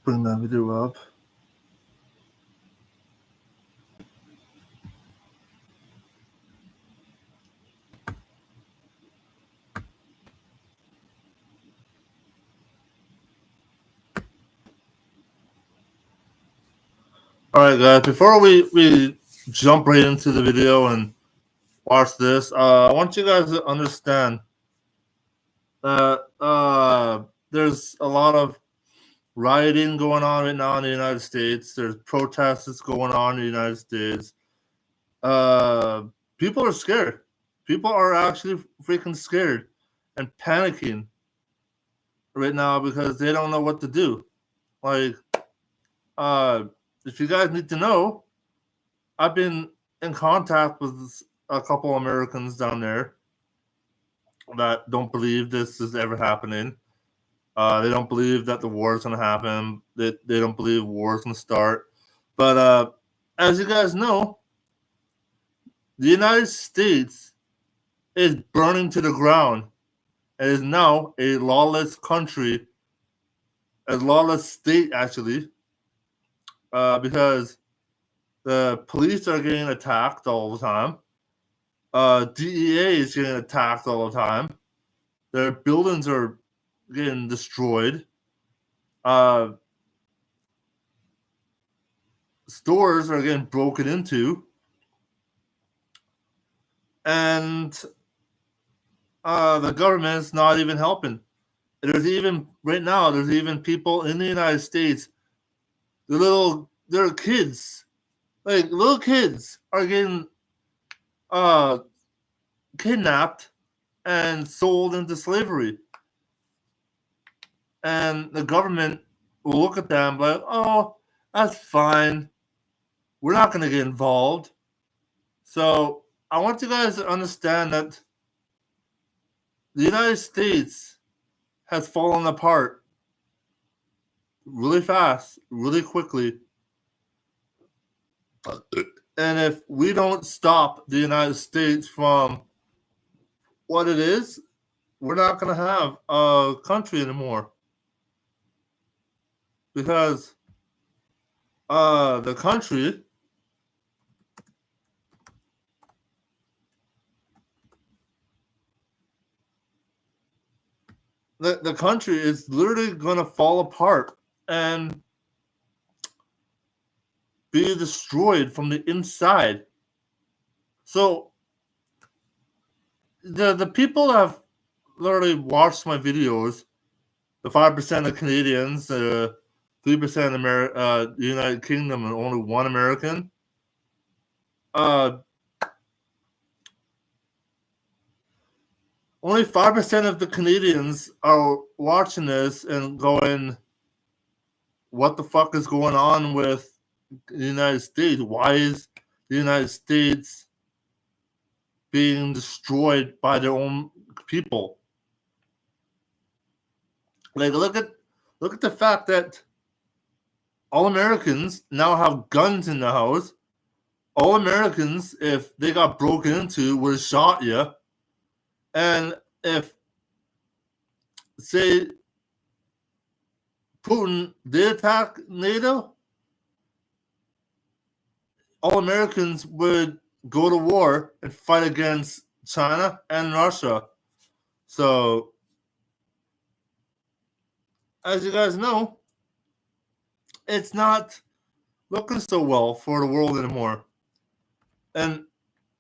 bring that video up. All right, guys, before we jump right into the video and watch this, I want you guys to understand that there's a lot of rioting going on right now in the United States. There's protests that's going on in the United States. People are scared. People are actually freaking scared and panicking right now because they don't know what to do. Like, if you guys need to know, I've been in contact with a couple Americans down there that don't believe this is ever happening. They don't believe that the war is going to happen. They don't believe war is going to start. But as you guys know, the United States is burning to the ground. It is now a lawless country, a lawless state, actually, because the police are getting attacked all the time. DEA is getting attacked all the time. Their buildings are getting destroyed. Stores are getting broken into. And the government's not even helping. There's even, right now, there's even people in the United States, they're kids, like little kids are getting kidnapped and sold into slavery. And the government will look at them like, oh, that's fine. We're not going to get involved. So I want you guys to understand that the United States has fallen apart really fast, really quickly. And if we don't stop the United States from what it is, we're not going to have a country anymore. Because the country is literally going to fall apart and be destroyed from the inside. So the people that have literally watched my videos, the 5% of Canadians, 3% the United Kingdom, and only 1 American, only 5% of the Canadians are watching this and going, what the fuck is going on with the United States? Why is the United States being destroyed by their own people? Like, look at the fact that all Americans now have guns in the house. All Americans, if they got broken into, would have shot you. And if, say, Putin did attack NATO, all Americans would go to war and fight against China and Russia. So, as you guys know, it's not looking so well for the world anymore. And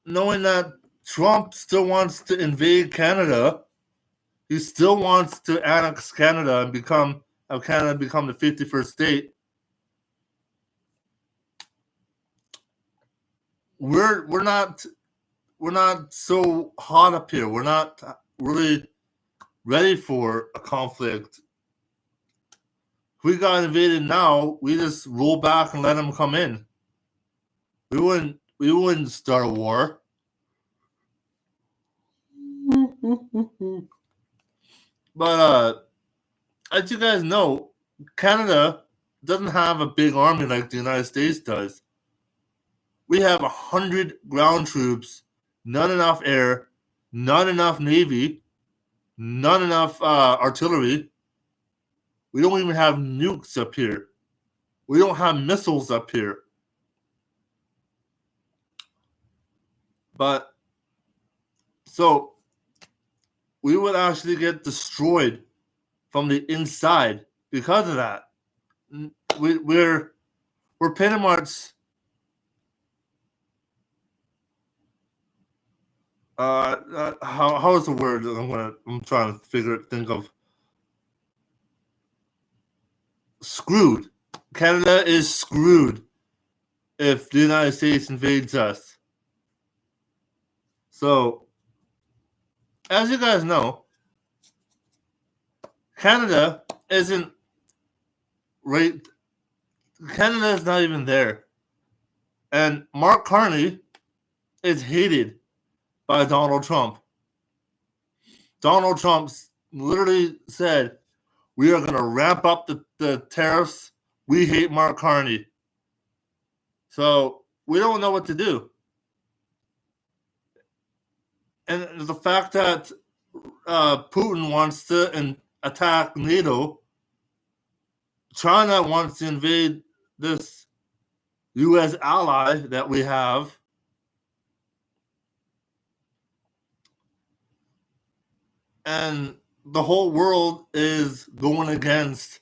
knowing that Trump still wants to invade Canada, he still wants to annex Canada and have Canada become the 51st state. We're not so hot up here. We're not really ready for a conflict. If we got invaded now, we just roll back and let them come in. We wouldn't start a war. But as you guys know, Canada doesn't have a big army like the United States does. We have 100 ground troops, not enough air, not enough navy, not enough artillery. We don't even have nukes up here. We don't have missiles up here. But so we would actually get destroyed from the inside because of that. We're pretty much how is the word I'm trying to think of screwed. Canada is screwed if the United States invades us. So, as you guys know, Canada isn't right. Canada is not even there. And Mark Carney is hated by Donald Trump. Donald Trump literally said, we are going to ramp up the tariffs. We hate Mark Carney. So we don't know what to do. And the fact that Putin wants to attack NATO, China wants to invade this U.S. ally that we have, and the whole world is going against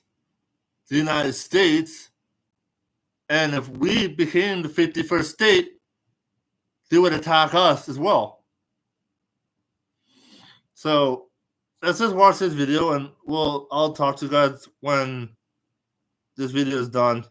the United States. And if we became the 51st state, they would attack us as well. So let's just watch this video, and I'll talk to you guys when this video is done.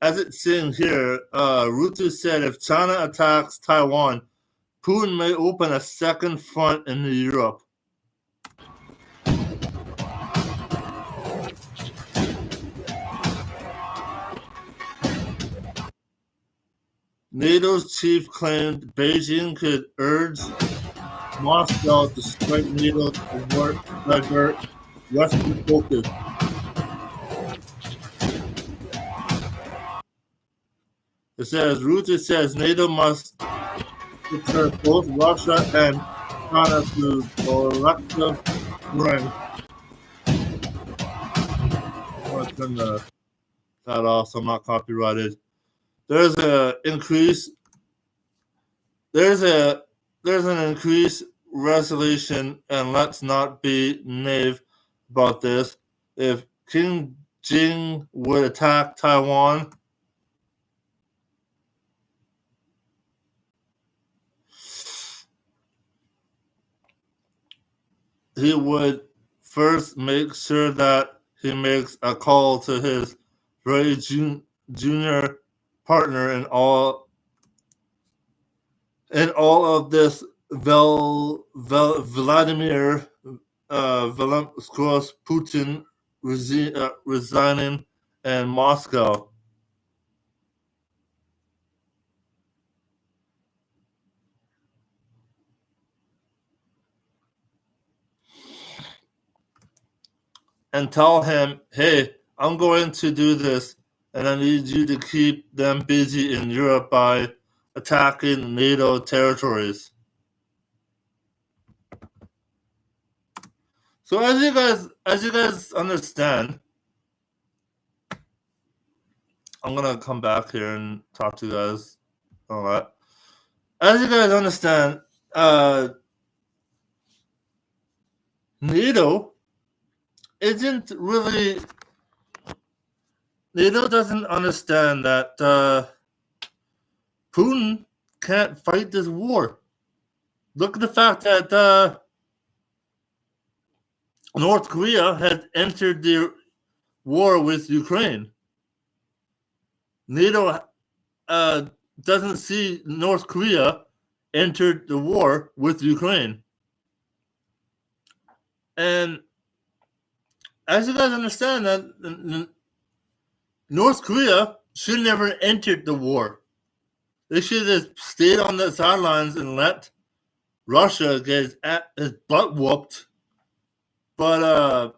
As it's saying here, Ruto said if China attacks Taiwan, Putin may open a second front in Europe. NATO's chief claimed Beijing could urge Moscow to strike NATO to divert Western focus. It says, Ruto says NATO must deter both Russia and China to collective strength. I'm going to turn that off so I'm not copyrighted. There's an increased resolution, and let's not be naive about this. If Kim Jong would attack Taiwan, he would first make sure that he makes a call to his very junior partner in all of this, Vladimir Vladimir Putin resigning in Moscow. And tell him, hey, I'm going to do this, and I need you to keep them busy in Europe by attacking NATO territories. So as you guys understand, I'm gonna come back here and talk to you guys. All right. As you guys understand, NATO doesn't understand that Putin can't fight this war. Look at the fact that North Korea has entered the war with Ukraine. NATO doesn't see North Korea entered the war with Ukraine. And as you guys understand, that North Korea should never entered the war. They should have just stayed on the sidelines and let Russia get his butt whooped. But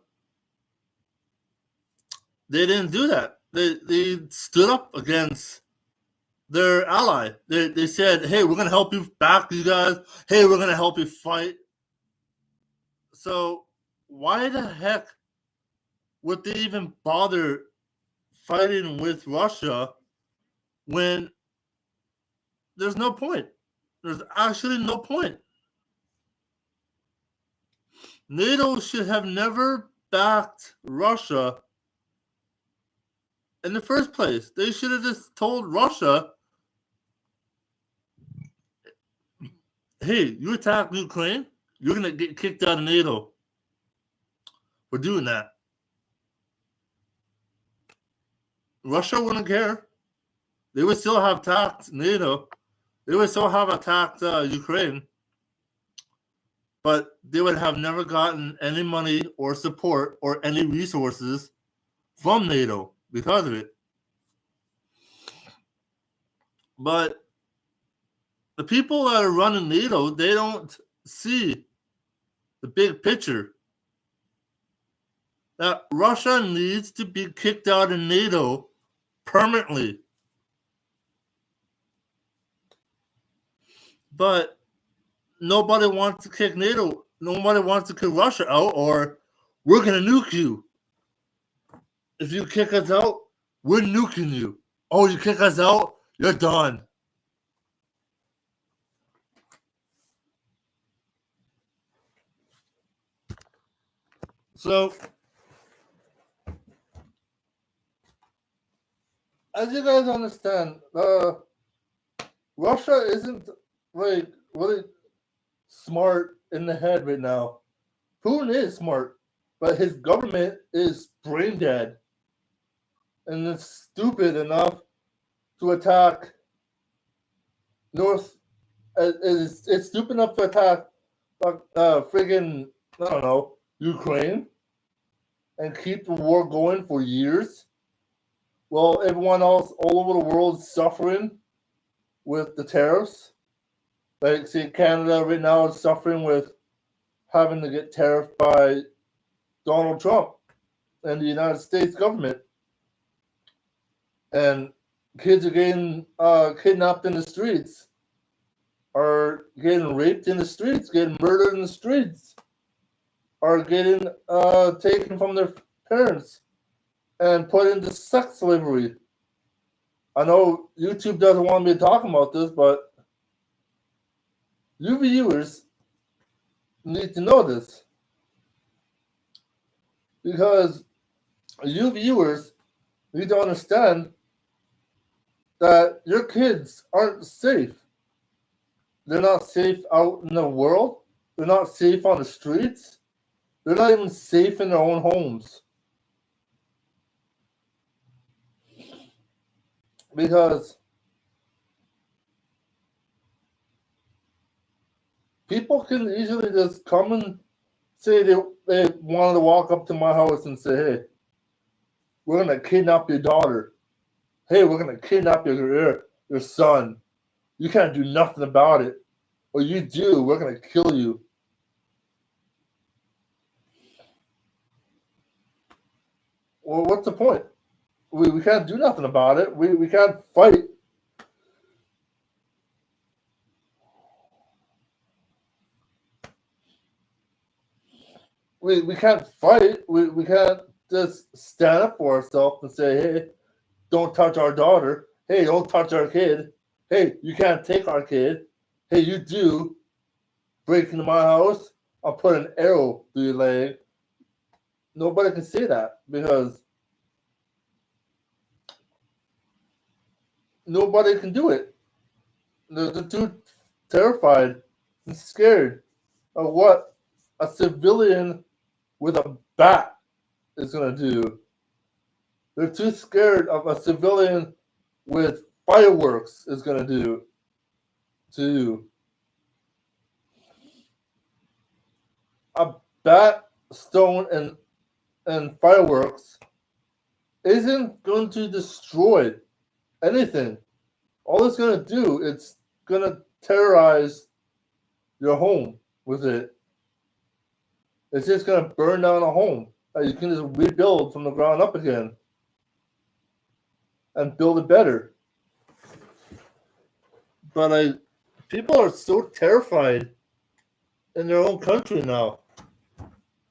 they didn't do that. They stood up against their ally. They said, "Hey, we're gonna help you back, you guys. Hey, we're gonna help you fight." So why the heck would they even bother fighting with Russia when there's no point? There's actually no point. NATO should have never backed Russia in the first place. They should have just told Russia, hey, you attack Ukraine, you're going to get kicked out of NATO for doing that. Russia wouldn't care. They would still have attacked NATO. They would still have attacked Ukraine. But they would have never gotten any money or support or any resources from NATO because of it. But the people that are running NATO, they don't see the big picture. That Russia needs to be kicked out of NATO permanently. But nobody wants to kick NATO. Nobody wants to kick Russia out, or we're going to nuke you. If you kick us out, we're nuking you. Oh, you kick us out, you're done. So, as you guys understand, Russia isn't like really smart in the head right now. Putin is smart, but his government is brain dead and it's stupid enough to attack North. It's stupid enough to attack friggin' I don't know, Ukraine and keep the war going for years while everyone else all over the world is suffering with the tariffs. Like, see, Canada right now is suffering with having to get tariffed by Donald Trump and the United States government. And kids are getting kidnapped in the streets, are getting raped in the streets, getting murdered in the streets, are getting taken from their parents and put into sex slavery. I know YouTube doesn't want me talking about this, but you viewers need to know this. Because you viewers need to understand that your kids aren't safe. They're not safe out in the world. They're not safe on the streets. They're not even safe in their own homes. Because people can easily just come and say they wanted to walk up to my house and say, hey, we're going to kidnap your daughter. Hey, we're going to kidnap your son. You can't do nothing about it. Or you do, we're going to kill you. Well, what's the point? We can't do nothing about it. We can't fight. We can't fight. We can't just stand up for ourselves and say, hey, don't touch our daughter. Hey, don't touch our kid. Hey, you can't take our kid. Hey, you do. Break into my house, I'll put an arrow through your leg. Nobody can say that because nobody can do it. They're too terrified and scared of what a civilian with a bat is going to do. They're too scared of a civilian with fireworks is going to do. A bat stone and fireworks isn't going to destroy anything. All it's going to do, it's going to terrorize your home with it. It's just going to burn down a home. You can just rebuild from the ground up again and build it better. But people are so terrified in their own country now.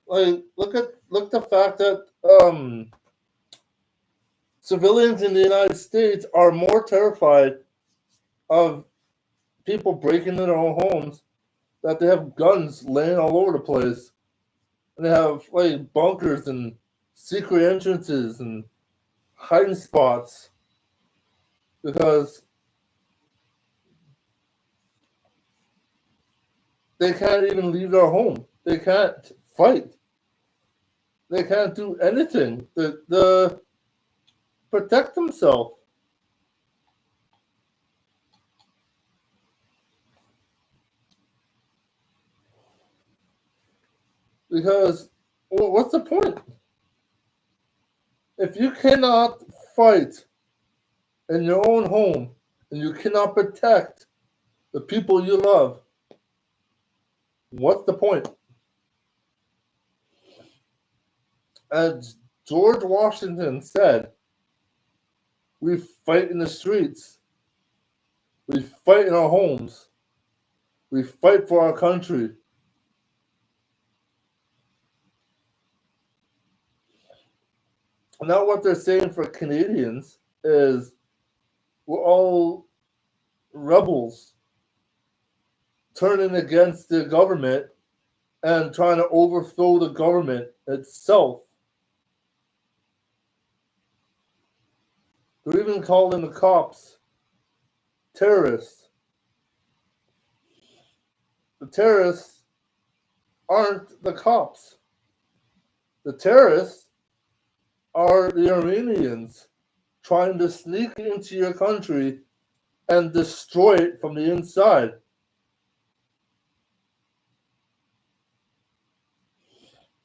Like, look at the fact that civilians in the United States are more terrified of people breaking into their own homes, that they have guns laying all over the place. And they have like bunkers and secret entrances and hiding spots because they can't even leave their home. They can't fight. They can't do anything to protect themselves. Because what's the point? If you cannot fight in your own home and you cannot protect the people you love, what's the point? As George Washington said, we fight in the streets. We fight in our homes. We fight for our country. Now what they're saying for Canadians is we're all rebels turning against the government and trying to overthrow the government itself. They're even calling the cops terrorists. The terrorists aren't the cops. The terrorists are the Iranians trying to sneak into your country and destroy it from the inside.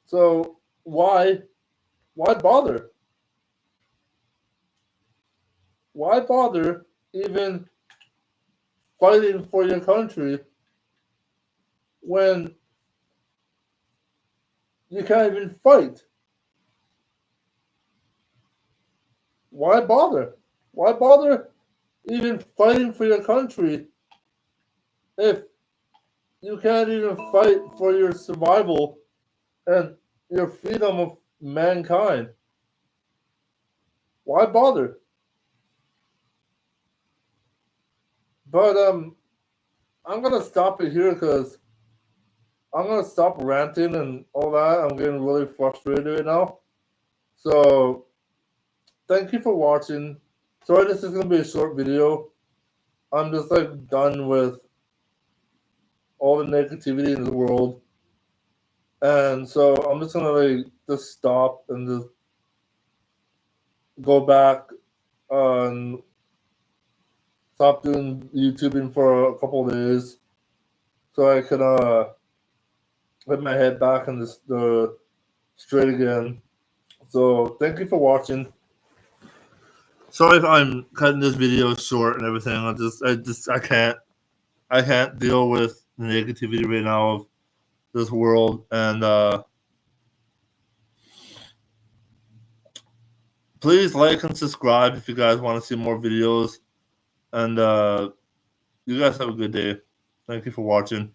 So why bother? Why bother even fighting for your country when you can't even fight? Why bother? Why bother even fighting for your country if you can't even fight for your survival and your freedom of mankind? Why bother? But I'm gonna stop it here because I'm gonna stop ranting and all that. I'm getting really frustrated right now. So thank you for watching. Sorry, this is gonna be a short video. I'm just like done with all the negativity in the world, and so I'm just gonna like just stop and just go back and stop doing YouTubing for a couple of days, so I can get my head back in the straight again. So thank you for watching. Sorry if I'm cutting this video short and everything. I can't deal with the negativity right now of this world. And please like and subscribe if you guys want to see more videos. And you guys have a good day. Thank you for watching.